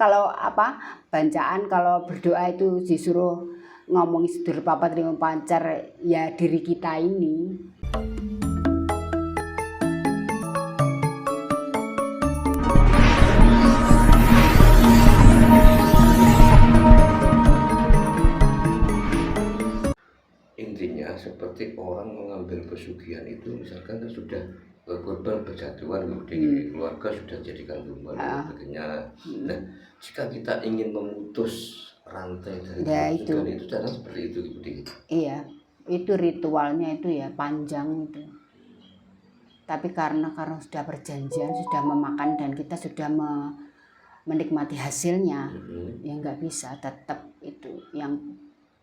kalau apa bacaan kalau berdoa itu disuruh ngomong sedulur papat lima pancar ya diri kita ini. Intinya seperti orang mengambil pesugihan itu misalkan kan sudah korban berjatuhan kemudian keluarga sudah jadikan tumbal dan sebagainya. Nah, jika kita ingin memutus rantai dari pesugihan itu cara seperti itu Ibu. Iya, itu ritualnya itu ya panjang itu. Tapi karena sudah perjanjian, sudah memakan dan kita sudah menikmati hasilnya, ya nggak bisa, tetap itu yang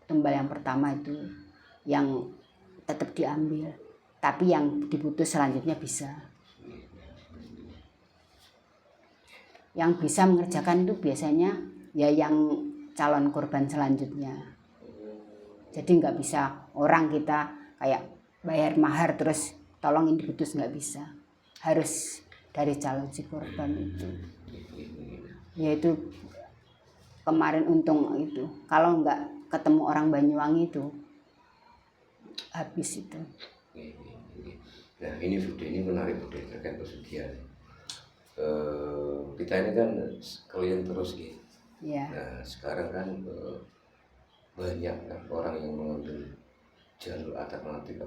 tumbal yang pertama itu yang tetap diambil, tapi yang diputus selanjutnya bisa. Yang bisa mengerjakan itu biasanya ya yang calon korban selanjutnya. Jadi nggak bisa orang kita kayak bayar mahar terus tolong ini diputus, nggak bisa. Harus dari calon si korban itu. Yaitu kemarin untung itu kalau nggak ketemu orang Banyuwangi itu habis itu. Nah ini Bude, ini menarik Bude terkait pesugihan. Kita ini kan kalian terus gitu. Ya. Nah sekarang kan banyak kan orang yang mengambil jalur alternatif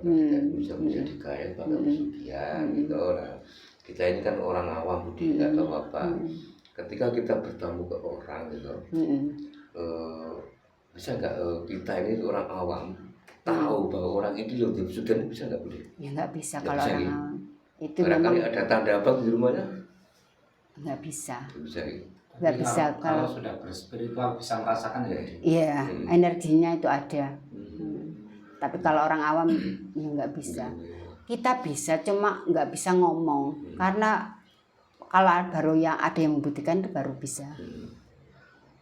bisa menjadi kaya pakai pesugihan gitu. Nah kita ini kan orang awam Bude, nggak tahu apa. Ketika kita bertamu ke orang gitu, bisa nggak kita ini orang awam tahu bahwa orang ini loh pesugihan, bisa nggak Bude? Ya nggak bisa kalau orang awam. Itu barangkali ada tanda apa di rumahnya? Nggak bisa. Nggak bisa kalau sudah berspiritual bisa merasakan ya. Iya, energinya itu ada. Tapi kalau orang awam ya nggak bisa. Kita bisa, cuma nggak bisa ngomong karena kalau baru yang ada yang membuktikan itu baru bisa.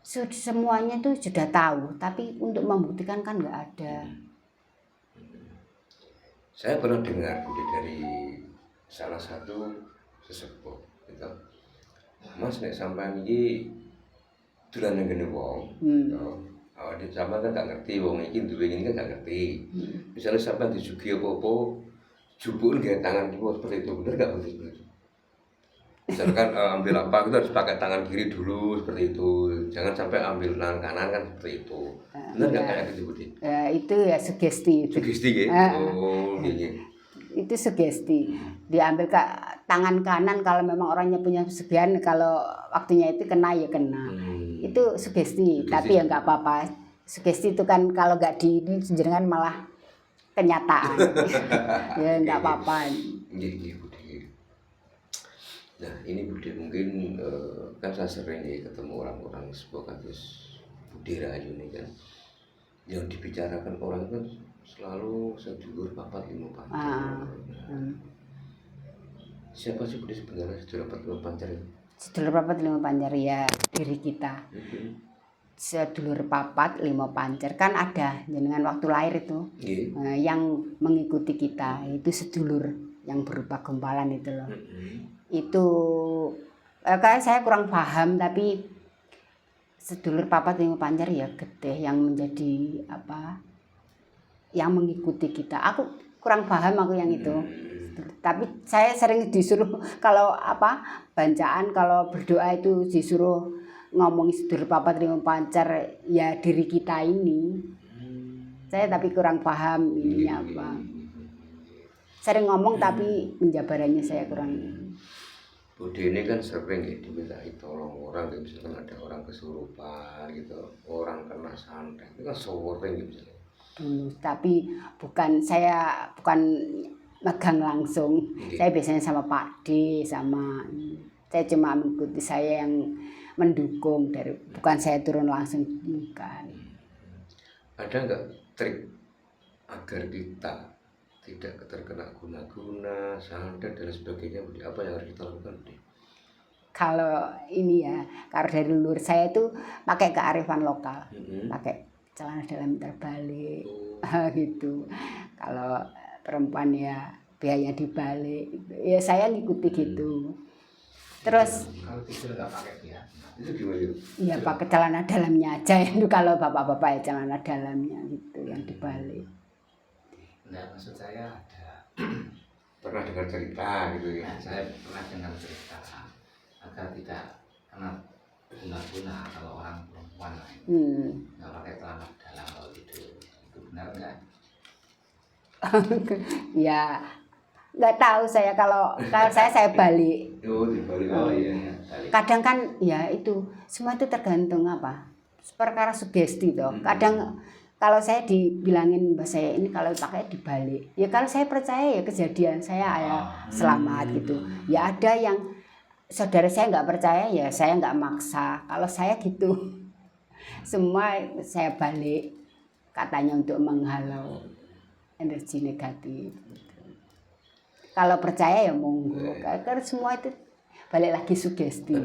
Semuanya itu sudah tahu, tapi untuk membuktikan kan nggak ada. Saya pernah dengar Bude dari salah satu sesepuh gitu. Mas nek sampean iki dolan nang ngene wong. Awake sampean kan gak ngerti wong iki duwe ngene kan gak ngerti. Misalnya sampean disugi apa-apa, jupuk nggawe tangan kiwa seperti itu, bener gak Bude? Misalkan ambil apa kita harus pakai tangan kiri dulu seperti itu. Jangan sampai ambil tangan kanan kan seperti itu. Bener nggak kayak gitu Bude? Itu ya sugesti. Sugesti ya? Oh iya. Itu sugesti. Diambil ke tangan kanan kalau memang orangnya punya pesugihan, kalau waktunya itu kena ya kena. Itu sugesti. Tapi ya nggak apa-apa. Sugesti itu kan kalau nggak ini jenengan malah kenyataan. Ya nggak apa-apa. Iya Bude. Nah ini Bude mungkin kan saya sering ya ketemu orang-orang sebuah kasus Bude Rahayu ini kan yang dibicarakan orang kan selalu sedulur papat lima pancar. Siapa sih Bude sebenarnya sedulur papat lima pancar itu? Sedulur papat lima pancar ya diri kita. Sedulur papat lima pancar kan ada jenengan waktu lahir itu. Yang mengikuti kita itu sedulur yang berupa gumpalan itu loh. Itu kayak saya kurang paham, tapi sedulur papat lima pancar ya gede yang menjadi apa yang mengikuti kita. Aku kurang paham aku yang itu, tapi saya sering disuruh kalau apa bacaan kalau berdoa itu disuruh ngomong sedulur papat lima pancar ya diri kita ini. Saya tapi kurang paham ininya apa. Sering ngomong tapi penjabarannya saya kurang. Bude ini kan sering ya dimintai tolong orang, kayak misalkan ada orang kesurupan gitu, orang kena santet, itu kan sering gitu. Tapi saya bukan megang langsung. Saya biasanya sama Pak D, saya cuma mengikuti, saya yang mendukung bukan saya turun langsung bukan. Ada nggak trik agar kita tidak terkena guna-guna, santet dan sebagainya, apa yang harus kita lakukan? Kalau ini ya, kalau dari leluhur saya itu pakai kearifan lokal, pakai celana dalam terbalik, gitu. Kalau perempuan ya biaya dibalik, ya saya ngikuti gitu. Terus kalau tidur nggak pakai biar Itu gimana? ya pakai celana dalamnya aja itu kalau bapak-bapak ya celana dalamnya gitu yang dibalik. Nah, maksud saya ada Pernah dengar cerita gitu ya? Nah, saya pernah dengar cerita agar tidak kena guna-guna kalau orang perempuan lain nggak pakai celana dalam kalau tidur, itu benar nggak? Ya nggak tahu saya, kalau saya balik. Oh, dibalik. Oh iya. Kadang kan ya itu semua itu tergantung apa, perkara sugesti toh. Kadang kalau saya dibilangin mbak saya ini kalau pakai dibalik, ya kalau saya percaya ya kejadian saya ya selamat gitu. Ya ada yang saudara saya nggak percaya, ya saya nggak maksa. Kalau saya gitu semua saya balik, katanya untuk menghalau energi negatif. Kalau percaya ya monggo, karena semua itu balik lagi sugesti.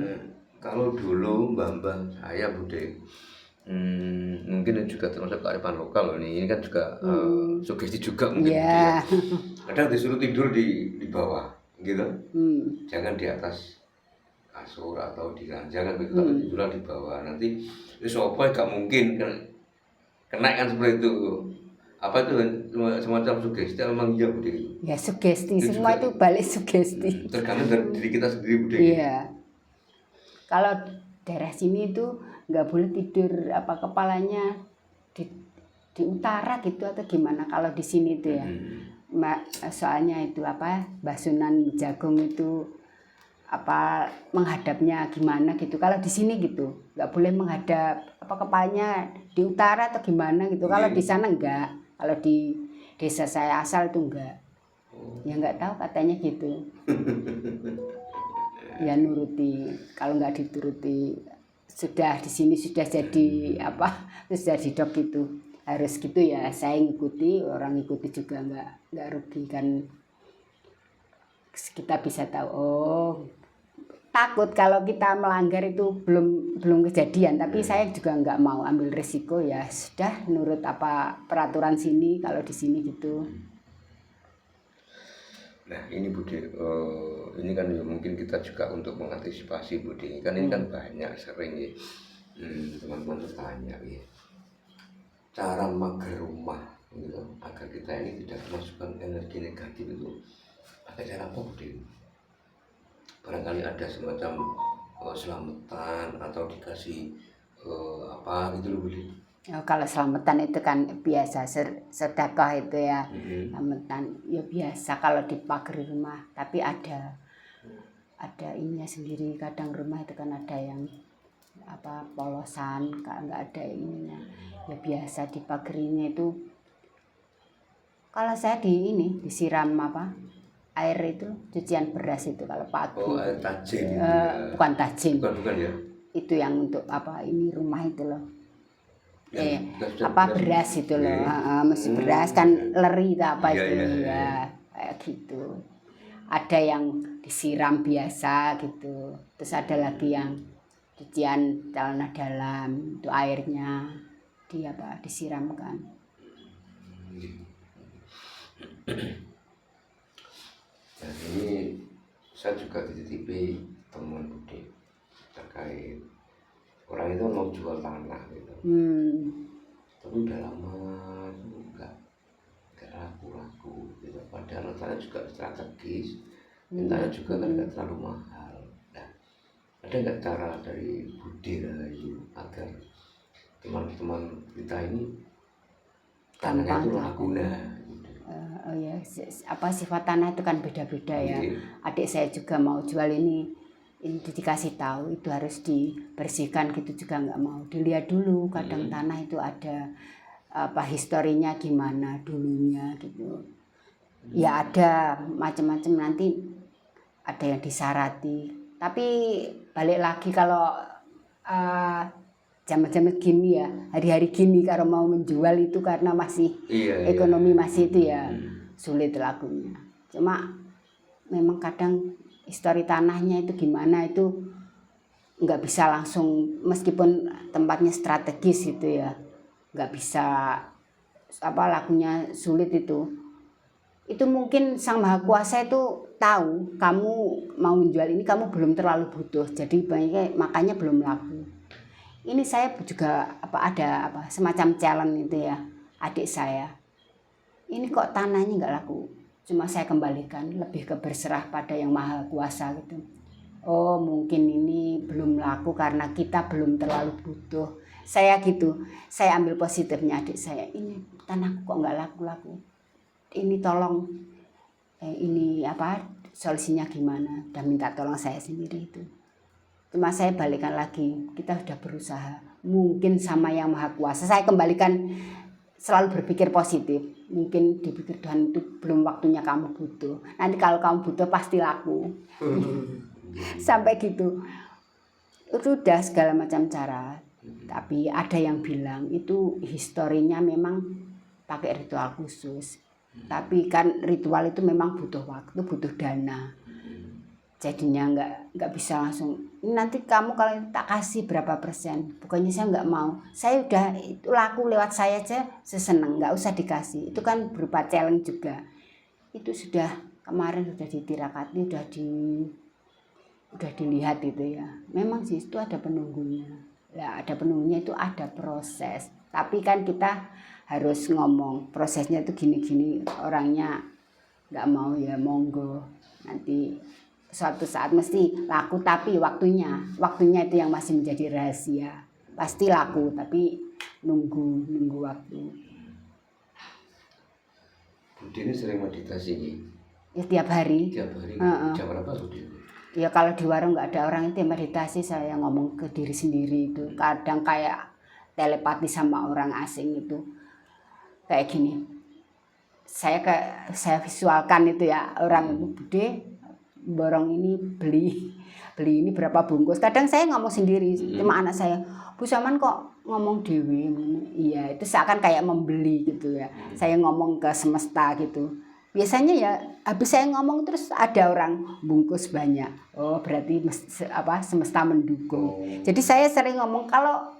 Kalau dulu mbah-mbah saya Bude, mungkin juga termasuk kearifan lokal loh ini kan juga sugesti juga mungkin. Yeah. Kadang disuruh tidur di bawah gitu, jangan di atas kasur atau di ranjang begitu, tapi tidurlah di bawah. Nanti sopo gak mungkin kan kena kan seperti itu. Apa itu semacam sugesti memang iya Bude? Ya sugesti, Itu semua juga, itu balik sugesti. tergantung dari diri kita sendiri Bude. Iya. Kalau daerah sini itu nggak boleh tidur apa kepalanya di utara gitu atau gimana kalau di sini itu ya. Soalnya itu apa Mbah Sunan Jagung itu apa menghadapnya gimana gitu. Kalau di sini gitu nggak boleh menghadap apa kepalanya di utara atau gimana gitu. Kalau di sana enggak. Kalau di desa saya asal itu enggak. Ya nggak tahu katanya gitu. Ya nuruti, kalau nggak dituruti sudah di sini sudah jadi apa sudah didok gitu, harus gitu ya. Saya ngikuti, orang ngikuti juga nggak rugi kan, kita bisa tahu. Oh takut kalau kita melanggar itu belum kejadian, tapi saya juga nggak mau ambil risiko, ya sudah nurut apa peraturan sini kalau di sini gitu. Nah ini Bude, ini kan ya mungkin kita juga untuk mengantisipasi Bude, kan ini kan banyak sering ya teman-teman bertanya ya, cara mager rumah gitu agar kita ini tidak memasukkan energi negatif itu pakai cara apa Bude? Barangkali ada semacam selamatan atau dikasih apa gitu loh Bude. Oh, kalau selamatan itu kan biasa, sedekah itu ya. Selamatan ya biasa kalau di pagar rumah, tapi ada ininya sendiri. Kadang rumah itu kan ada yang apa polosan, nggak ada ininya. Ya biasa di pagarinya itu. Kalau saya disiram apa air itu cucian beras itu kalau pagi. Oh, air tajin itu bukan tajin. Bukan ya. Itu yang untuk apa ini rumah itu loh. Apa beras itu loh, mesti beras kan leri apa itu ya kayak gitu. Ada yang disiram biasa gitu, terus ada lagi yang cucian celana dalam itu airnya disiramkan. Dan ini saya juga dititipi teman Bude terkait orang itu mau jual tanah gitu, tapi udah lama nggak laku gitu. Padahal tanah juga strategis, tanah juga kan nggak terlalu mahal. Nah, ada nggak cara dari Bude Rahayu agar teman-teman kita ini tanahnya itu laku? Oh ya, apa sifat tanah itu kan beda-beda ya. Adik saya juga mau jual ini dikasih tahu itu harus dibersihkan gitu juga nggak mau, dilihat dulu kadang tanah itu ada apa historinya gimana dulunya gitu ya, ada macam-macam, nanti ada yang disarati. Tapi balik lagi kalau zaman-zaman gini ya, hari-hari gini kalau mau menjual itu karena masih ekonomi masih itu ya sulit lakunya. Cuma memang kadang histori tanahnya itu gimana itu nggak bisa langsung, meskipun tempatnya strategis gitu ya, nggak bisa apa lakunya sulit itu mungkin Sang Maha Kuasa itu tahu kamu mau jual ini kamu belum terlalu butuh, jadi makanya belum laku. Ini saya juga ada semacam challenge itu ya, adik saya. Ini kok tanahnya nggak laku, cuma saya kembalikan, lebih ke berserah pada yang maha kuasa gitu. Oh mungkin ini belum laku karena kita belum terlalu butuh. Saya gitu, saya ambil positifnya adik saya. Ini tanahku kok nggak laku-laku. Ini tolong, ini solusinya gimana? Dan minta tolong saya sendiri itu. Cuma saya balikan lagi, kita sudah berusaha. Mungkin sama yang maha kuasa, saya kembalikan, selalu berpikir positif. Mungkin dipikir Tuhan itu belum waktunya kamu butuh. Nanti kalau kamu butuh pasti laku. Sampai gitu. Itu udah segala macam cara. Tapi ada yang bilang itu historinya memang pakai ritual khusus. Tapi kan ritual itu memang butuh waktu, butuh dana. Jadinya nggak bisa langsung. Nanti kamu kalau tak kasih berapa persen, pokoknya saya nggak mau. Saya udah itu laku lewat saya aja, seseneng, nggak usah dikasih. Itu kan berupa challenge juga. Itu sudah kemarin sudah ditirakati, udah dilihat itu ya. Memang sih itu ada penunggunya. Ya ada penunggunya itu ada proses. Tapi kan kita harus ngomong prosesnya itu gini-gini, orangnya nggak mau ya monggo. Nanti suatu saat mesti laku, tapi waktunya itu yang masih menjadi rahasia. Pasti laku tapi nunggu waktu. Budi ini sering meditasi? Ya tiap hari. Jam berapa Budi? Ya kalau di warung nggak ada orang itu meditasi, saya ngomong ke diri sendiri itu. Kadang kayak telepati sama orang asing itu. Kayak gini. Saya visualkan itu ya, orang itu Budi borong ini beli ini berapa bungkus. Kadang saya ngomong sendiri sama anak saya, Bu Saman kok ngomong dewi. Iya, itu seakan kayak membeli gitu ya. Saya ngomong ke semesta gitu. Biasanya ya habis saya ngomong terus ada orang bungkus banyak. Oh berarti semesta mendukung. Jadi saya sering ngomong, kalau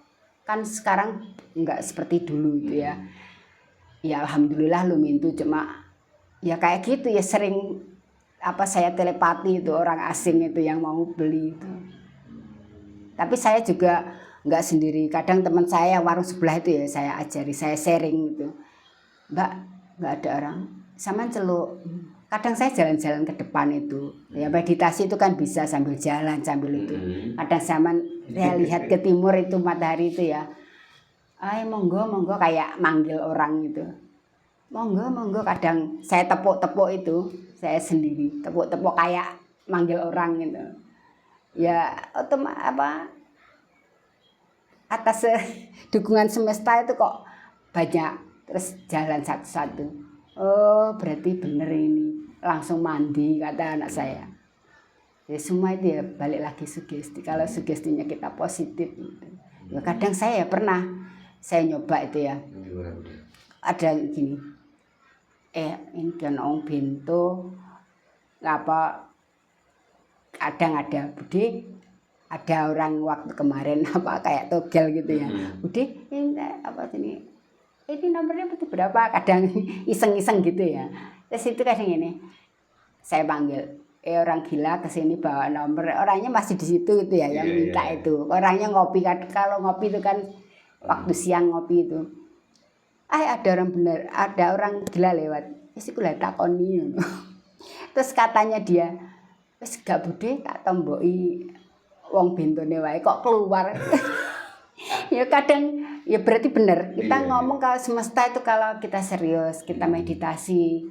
kan sekarang nggak seperti dulu gitu ya. Ya alhamdulillah lumintu, cuma ya kayak gitu ya, sering saya telepati itu orang asing itu yang mau beli itu. Tapi saya juga nggak sendiri. Kadang teman saya warung sebelah itu ya saya ajari, saya sharing gitu. Mbak, nggak ada orang, sama celuk. Kadang saya jalan-jalan ke depan itu. Ya meditasi itu kan bisa sambil jalan, sambil itu. Kadang saya lihat ke timur itu matahari itu ya. Monggo kayak manggil orang gitu. Monggo kadang saya tepuk-tepuk itu. Saya sendiri tepuk-tepuk kayak manggil orang gitu. Ya atas dukungan semesta itu kok banyak, terus jalan satu-satu. Oh berarti bener ini, langsung mandi kata anak saya. Ya semua itu ya balik lagi sugesti. Kalau sugestinya kita positif gitu. Ya kadang saya pernah saya nyoba itu ya. Ada gini. Ini kan orang bento kadang ada Budi, ada orang waktu kemarin kayak togel gitu ya. Budi ini nomornya berapa, kadang iseng-iseng gitu ya. Terus itu kadang ini saya panggil orang gila kesini bawa nomor, orangnya masih di situ gitu ya, yang minta itu orangnya ngopi. Kalau ngopi itu kan waktu siang ngopi itu, ada orang gila lewat. Wis iku lha takoni. Terus katanya dia, wis gak Budi tak tomboki wong bentone wae kok keluar. Ya kadang ya berarti benar. Kita ngomong kalau semesta itu, kalau kita serius, kita meditasi,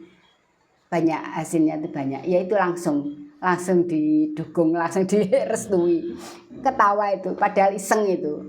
banyak hasilnya itu banyak. Ya itu langsung didukung, langsung direstui. Ketawa itu padahal iseng itu.